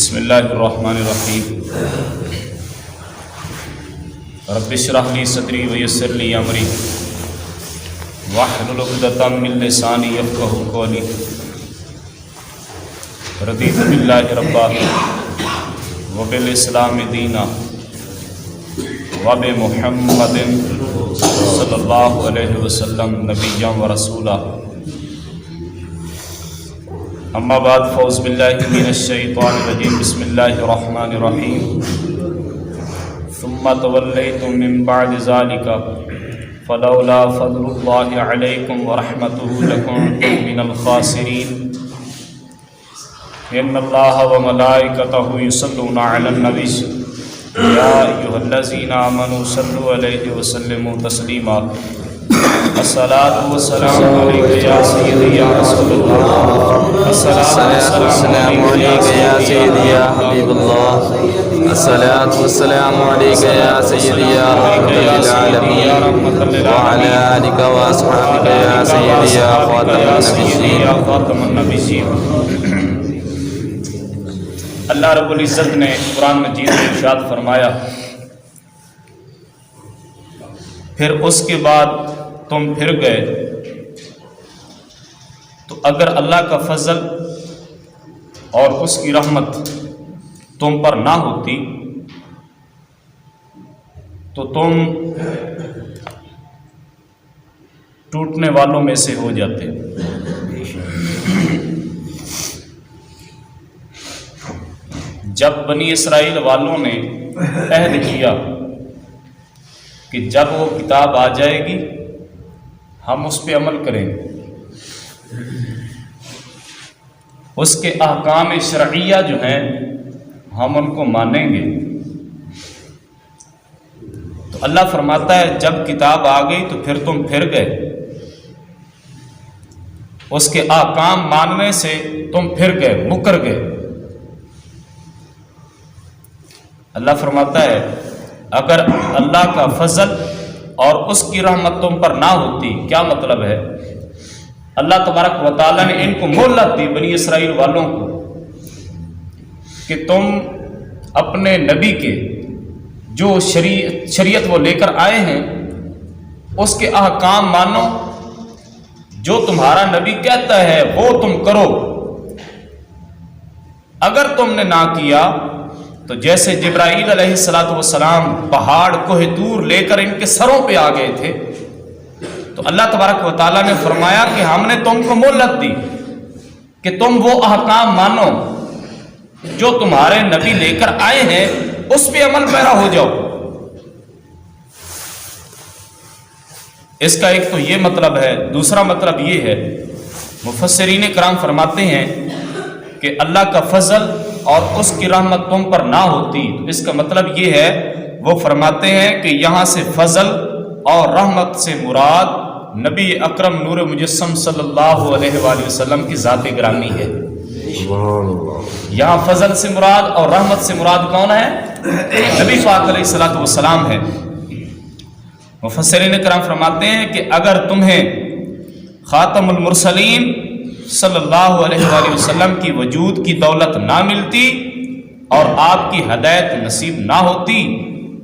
بسم اللہ الرحمن الرحیم رب اشرح لی صدری ویسر لی امری واحلل عقدۃ من لسانی یفقہوا قولی رضیت باللہ ربا وبالاسلام دینا وبمحمد صلی اللہ علیہ وسلم نبیا ورسولا اما بعد فاعوذ باللہ من الشیطان الرجیم بسم اللہ الرحمن الرحیم ثم تولیتم من بعد ذلک فلولا فضل اللہ علیکم ورحمتہ لکنتم من الخاسرین ان اللہ وملائکتہ یصلون علی النبی یا ایھا الذین آمنوا صلوا علیہ وسلموا تسلیما الصلاۃ والسلام علیک یا سیدی یا رسول اللہ الصلاۃ والسلام علیک یا سیدی یا حبیب اللہ الصلاۃ والسلام علیک یا سیدی یا رحمۃ للعالمین وعلی آلک واصحابک یا سیدی یا خاتم النبیین۔ اللہ رب العزت نے قرآن مجید میں ارشاد فرمایا، پھر اس کے بعد تم پھر گئے تو اگر اللہ کا فضل اور اس کی رحمت تم پر نہ ہوتی تو تم ٹوٹنے والوں میں سے ہو جاتے۔ جب بنی اسرائیل والوں نے عہد کیا کہ جب وہ کتاب آ جائے گی ہم اس پہ عمل کریں گے، اس کے احکام شرعیہ جو ہیں ہم ان کو مانیں گے، تو اللہ فرماتا ہے جب کتاب آ گئی تو پھر تم پھر گئے، اس کے احکام ماننے سے تم پھر گئے، مکر گئے۔ اللہ فرماتا ہے اگر اللہ کا فضل اور اس کی رحمت تم پر نہ ہوتی، کیا مطلب ہے؟ اللہ تبارک و تعالیٰ نے ان کو مہلت دی، بنی اسرائیل والوں کو، کہ تم اپنے نبی کے جو شریعت وہ لے کر آئے ہیں اس کے احکام مانو، جو تمہارا نبی کہتا ہے وہ تم کرو۔ اگر تم نے نہ کیا تو جیسے جبرائیل علیہ السلام پہاڑ کوہ طور لے کر ان کے سروں پہ آ گئے تھے، تو اللہ تبارک و تعالیٰ نے فرمایا کہ ہم نے تم کو مہلت دی کہ تم وہ احکام مانو جو تمہارے نبی لے کر آئے ہیں، اس پہ عمل پیرا ہو جاؤ۔ اس کا ایک تو یہ مطلب ہے، دوسرا مطلب یہ ہے، مفسرین کرام فرماتے ہیں کہ اللہ کا فضل اور اس کی رحمت تم پر نہ ہوتی، تو اس کا مطلب یہ ہے، وہ فرماتے ہیں کہ یہاں سے فضل اور رحمت سے مراد نبی اکرم نور مجسم صلی اللہ علیہ وآلہ وسلم کی ذات گرامی ہے۔ یہاں فضل سے مراد اور رحمت سے مراد کون ہے؟ نبی پاک علیہ السلام ہے۔ مفسرین کرام فرماتے ہیں کہ اگر تمہیں خاتم المرسلین صلی اللہ علیہ وآلہ وسلم کی وجود کی دولت نہ ملتی اور آپ کی ہدایت نصیب نہ ہوتی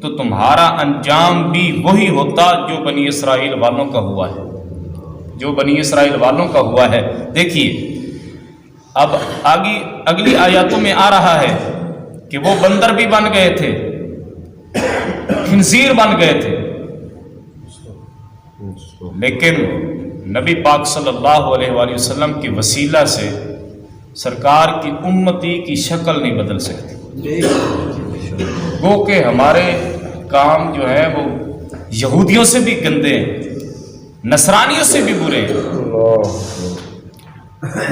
تو تمہارا انجام بھی وہی ہوتا جو بنی اسرائیل والوں کا ہوا ہے، جو بنی اسرائیل والوں کا ہوا ہے۔ دیکھیے اب اگلی آیاتوں میں آ رہا ہے کہ وہ بندر بھی بن گئے تھے، خنزیر بن گئے تھے، لیکن نبی پاک صلی اللہ علیہ وآلہ وسلم کے وسیلہ سے سرکار کی امتی کی شکل نہیں بدل سکتی۔ گو کہ ہمارے کام جو ہیں وہ یہودیوں سے بھی گندے ہیں، نصرانیوں سے بھی برے ہیں،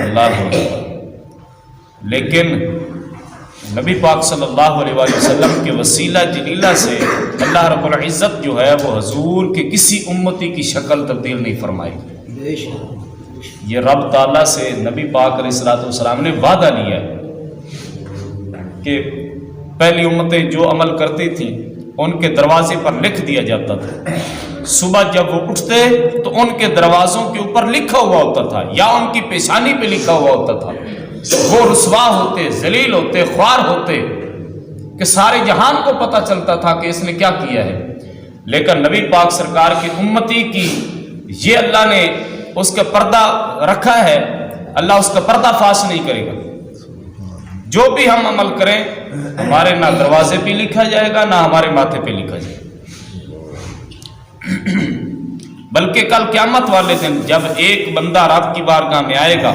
اللہ، لیکن نبی پاک صلی اللہ علیہ وآلہ وسلم کے وسیلہ جلیلہ سے اللہ رب العزت جو ہے وہ حضور کے کسی امتی کی شکل تبدیل نہیں فرمائی۔ یہ رب تعالیٰ سے نبی پاک علیہ السلام نے وعدہ لیا ہے کہ پہلی امتیں جو عمل کرتی تھیں ان کے دروازے پر لکھ دیا جاتا تھا. صبح جب وہ اٹھتے تو ان کے دروازوں کے اوپر لکھا ہوا ہوتا تھا یا ان کی پیشانی پہ لکھا ہوا ہوتا تھا. وہ رسوا ہوتے، ذلیل ہوتے، خوار ہوتے کہ سارے جہان کو پتہ چلتا تھا کہ اس نے کیا کیا ہے. لیکن نبی پاک سرکار کی امتی کی یہ اللہ نے اس کا پردہ رکھا ہے، اللہ اس کا پردہ فاش نہیں کرے گا. جو بھی ہم عمل کریں ہمارے نہ دروازے پہ لکھا جائے گا نہ ہمارے ماتھے پہ لکھا جائے گا. بلکہ کل قیامت والے دن جب ایک بندہ رب کی بارگاہ میں آئے گا،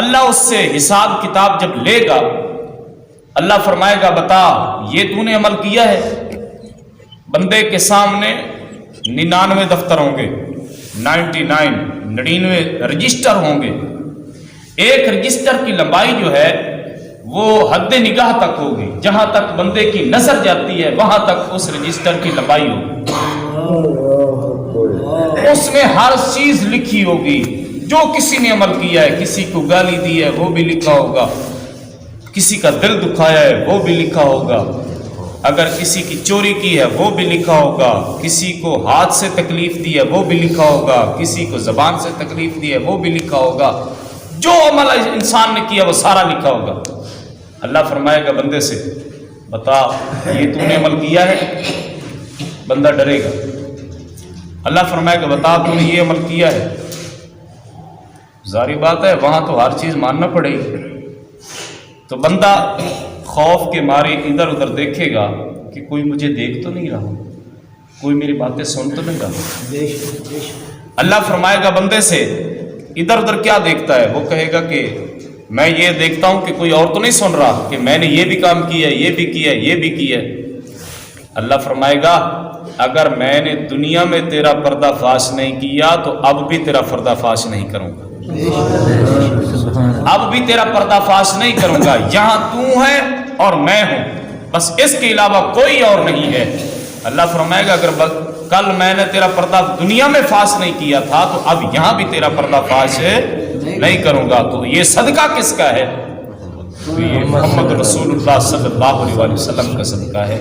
اللہ اس سے حساب کتاب جب لے گا، اللہ فرمائے گا بتا یہ تو نے عمل کیا ہے. بندے کے سامنے 99 دفتر ہوں گے، 99 رجسٹر ہوں گے. ایک رجسٹر کی لمبائی جو ہے وہ حد نگاہ تک ہوگی، جہاں تک بندے کی نظر جاتی ہے وہاں تک اس رجسٹر کی لمبائی ہوگی. اس میں ہر چیز لکھی ہوگی، جو کسی نے عمل کیا ہے، کسی کو گالی دی ہے وہ بھی لکھا ہوگا، کسی کا دل دکھایا ہے وہ بھی لکھا ہوگا، اگر کسی کی چوری کی ہے وہ بھی لکھا ہوگا، کسی کو ہاتھ سے تکلیف دی ہے وہ بھی لکھا ہوگا، کسی کو زبان سے تکلیف دی ہے وہ بھی لکھا ہوگا. جو عمل انسان نے کیا وہ سارا لکھا ہوگا. اللہ فرمائے گا بندے سے بتا یہ تو نے عمل کیا ہے. بندہ ڈرے گا. اللہ فرمائے گا بتا تو نے یہ عمل کیا ہے. ظاہری بات ہے وہاں تو ہر چیز ماننا پڑے گی. تو بندہ خوف کے مارے ادھر ادھر دیکھے گا کہ کوئی مجھے دیکھ تو نہیں رہا، کوئی میری باتیں سن تو نہیں رہا. اللہ فرمائے گا بندے سے ادھر ادھر کیا دیکھتا ہے. وہ کہے گا کہ میں یہ دیکھتا ہوں کہ کوئی اور تو نہیں سن رہا کہ میں نے یہ بھی کام کیا ہے، یہ بھی کیا ہے، یہ بھی کیا ہے. اللہ فرمائے گا اگر میں نے دنیا میں تیرا پردہ فاش نہیں کیا تو اب بھی تیرا پردہ فاش نہیں کروں گا. اب بھی تیرا پردہ فاش نہیں کروں گا. یہاں تو ہے اور میں ہوں، بس اس کے علاوہ کوئی اور نہیں ہے. اللہ فرمائے گا اگر کل میں نے تیرا پردہ دنیا میں فاش نہیں کیا تھا تو اب یہاں بھی تیرا پردہ فاش نہیں کروں گا. تو یہ صدقہ کس کا ہے؟ تو یہ محمد رسول اللہ صلی اللہ علیہ وسلم کا صدقہ ہے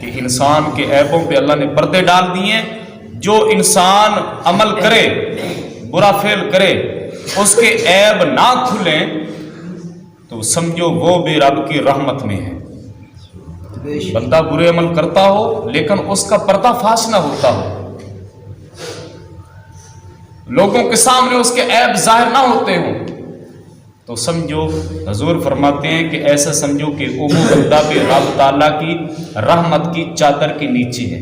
کہ انسان کے عیبوں پہ اللہ نے پردے ڈال دیے. جو انسان عمل کرے، برا فعل کرے، اس کے عیب نہ کھلیں تو سمجھو وہ بھی رب کی رحمت میں ہے. بندہ برے عمل کرتا ہو لیکن اس کا پردہ فاش نہ ہوتا ہو، لوگوں کے سامنے اس کے عیب ظاہر نہ ہوتے ہوں، تو سمجھو حضور فرماتے ہیں کہ ایسا سمجھو کہ وہ بندہ بھی رب تعالیٰ کی رحمت کی چادر کے نیچے ہے.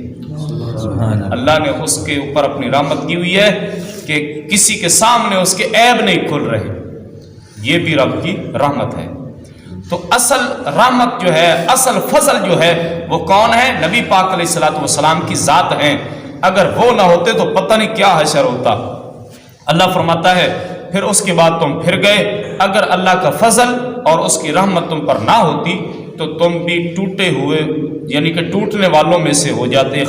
اللہ نے اس کے اوپر اپنی رحمت کی ہوئی ہے کہ کسی کے سامنے اس کے عیب نہیں کھل رہے. یہ بھی رب کی رحمت ہے. تو اصل رحمت جو ہے، اصل فضل جو ہے وہ کون ہے؟ نبی پاک علیہ الصلوۃ والسلام کی ذات ہیں. اگر وہ نہ ہوتے تو پتہ نہیں کیا حشر ہوتا. اللہ فرماتا ہے پھر اس کے بعد تم پھر گئے. اگر اللہ کا فضل اور اس کی رحمت تم پر نہ ہوتی تو تم بھی ٹوٹے ہوئے یعنی کہ ٹوٹنے والوں میں سے ہو جاتے،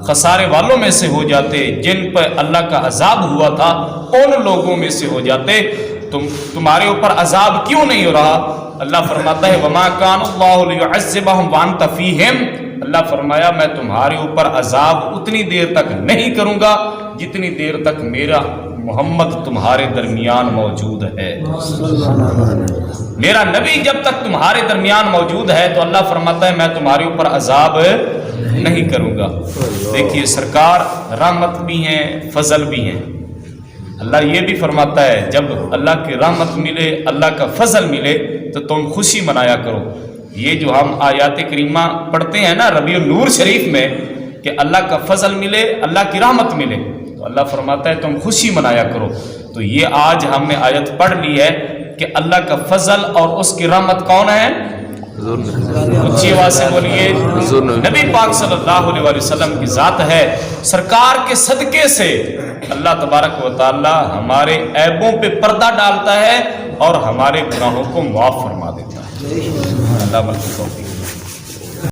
خسارے والوں میں سے ہو جاتے، جن پر اللہ کا عذاب ہوا تھا ان لوگوں میں سے ہو جاتے. تمہارے اوپر عذاب کیوں نہیں ہو رہا؟ اللہ فرماتا ہے وما کان اللہ لیعذبہم وانت فیہم. اللہ فرمایا میں تمہارے اوپر عذاب اتنی دیر تک نہیں کروں گا جتنی دیر تک میرا محمد تمہارے درمیان موجود ہے. میرا نبی جب تک تمہارے درمیان موجود ہے تو اللہ فرماتا ہے میں تمہارے اوپر عذاب نہیں کروں گا. دیکھیے سرکار رحمت بھی ہیں، فضل بھی ہیں. اللہ یہ بھی فرماتا ہے جب اللہ کی رحمت ملے، اللہ کا فضل ملے تو تم خوشی منایا کرو. یہ جو ہم آیات کریمہ پڑھتے ہیں نا ربیع النور شریف میں کہ اللہ کا فضل ملے، اللہ کی رحمت ملے، تو اللہ فرماتا ہے تم خوشی منایا کرو. تو یہ آج ہم نے آیت پڑھ لی ہے کہ اللہ کا فضل اور اس کی رحمت کون ہے؟ اچھی آواز سے بولیے نبی پاک صلی اللہ علیہ وسلم کی ذات ہے. سرکار کے صدقے سے اللہ تبارک و تعالی ہمارے عیبوں پہ پردہ ڈالتا ہے اور ہمارے گناہوں کو معاف فرما دیتا ہے. اللہ ملک توفیق.